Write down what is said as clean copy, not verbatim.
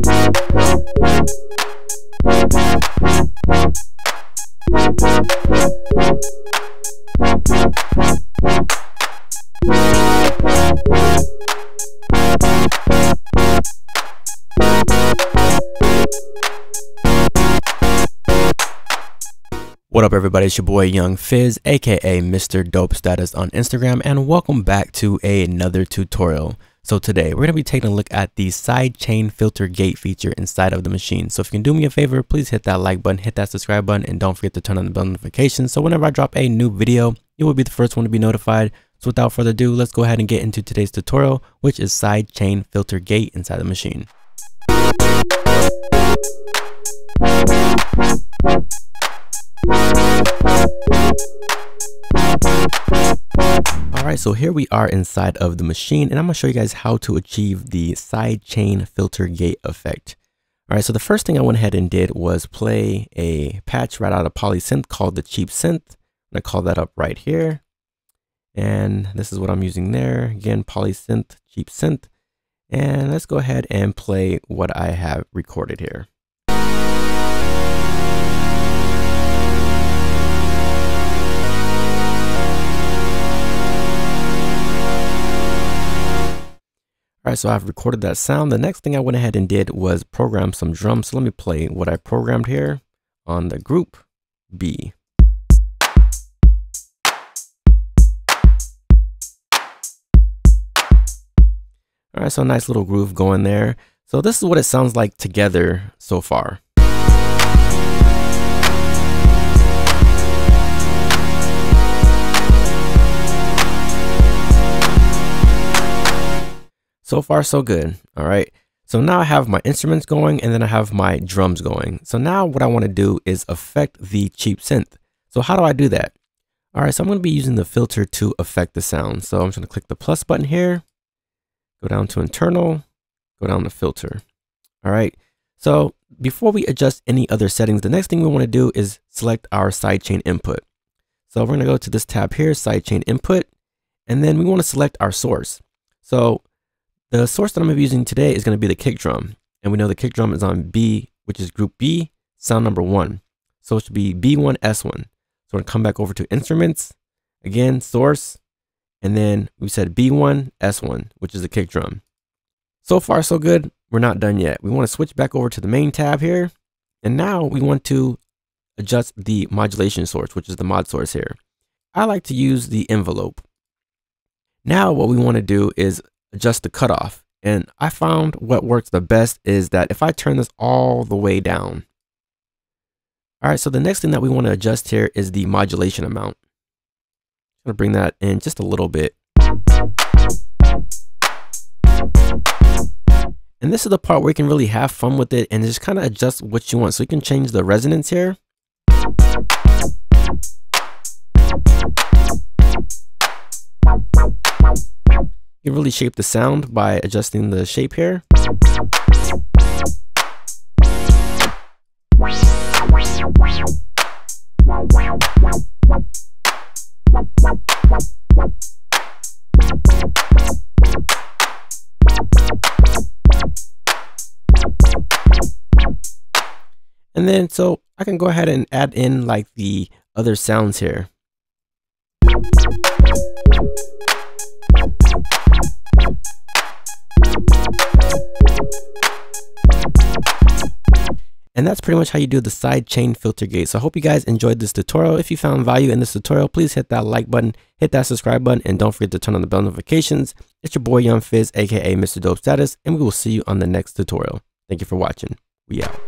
What up everybody, it's your boy Young Fizz, aka Mr. Dope Status on Instagram, and welcome back to another tutorial. So today we're going to be taking a look at the sidechain filter gate feature inside of the machine. So if you can do me a favor, please hit that like button, hit that subscribe button, and don't forget to turn on the bell notifications so whenever I drop a new video, you will be the first one to be notified. So without further ado, let's go ahead and get into today's tutorial, which is sidechain filter gate inside the machine. Alright, so here we are inside of the machine, and I'm going to show you guys how to achieve the sidechain filter gate effect. Alright, so the first thing I went ahead and did was play a patch right out of fizzENT called the cheap synth. I'm going to call that up right here. And this is what I'm using there. Again, fizzENT, cheap synth. And let's go ahead and play what I have recorded here. Alright, so I've recorded that sound. The next thing I went ahead and did was program some drums. So let me play what I programmed here on the group B. Alright, so a nice little groove going there. So this is what it sounds like together so far. So far, so good. All right. So now I have my instruments going and then I have my drums going. So now what I want to do is affect the cheap synth. So how do I do that? All right. So I'm going to be using the filter to affect the sound. So I'm just going to click the plus button here, go down to internal, go down to filter. All right. So before we adjust any other settings, the next thing we want to do is select our sidechain input. So we're going to go to this tab here, sidechain input, and then we want to select our source. So the source that I'm going to be using today is going to be the kick drum. And we know the kick drum is on B, which is group B, sound number 1. So it should be B1, S1. So we're going to come back over to instruments, again, source, and then we said B1, S1, which is the kick drum. So far, so good. We're not done yet. We want to switch back over to the main tab here. And now we want to adjust the modulation source, which is the mod source here. I like to use the envelope. Now what we want to do is adjust the cutoff, and I found what works the best is that if I turn this all the way down. All right, so the next thing that we want to adjust here is the modulation amount. I'm going to bring that in just a little bit. And this is the part where you can really have fun with it and just kind of adjust what you want. So you can change the resonance here. You can really shape the sound by adjusting the shape here. And then so I can go ahead and add in like the other sounds here. And that's pretty much how you do the sidechain filter gate. So I hope you guys enjoyed this tutorial. If you found value in this tutorial, please hit that like button, hit that subscribe button, and don't forget to turn on the bell notifications. It's your boy Young Fizz, aka Mr. Dope Status, and we will see you on the next tutorial. Thank you for watching. We out.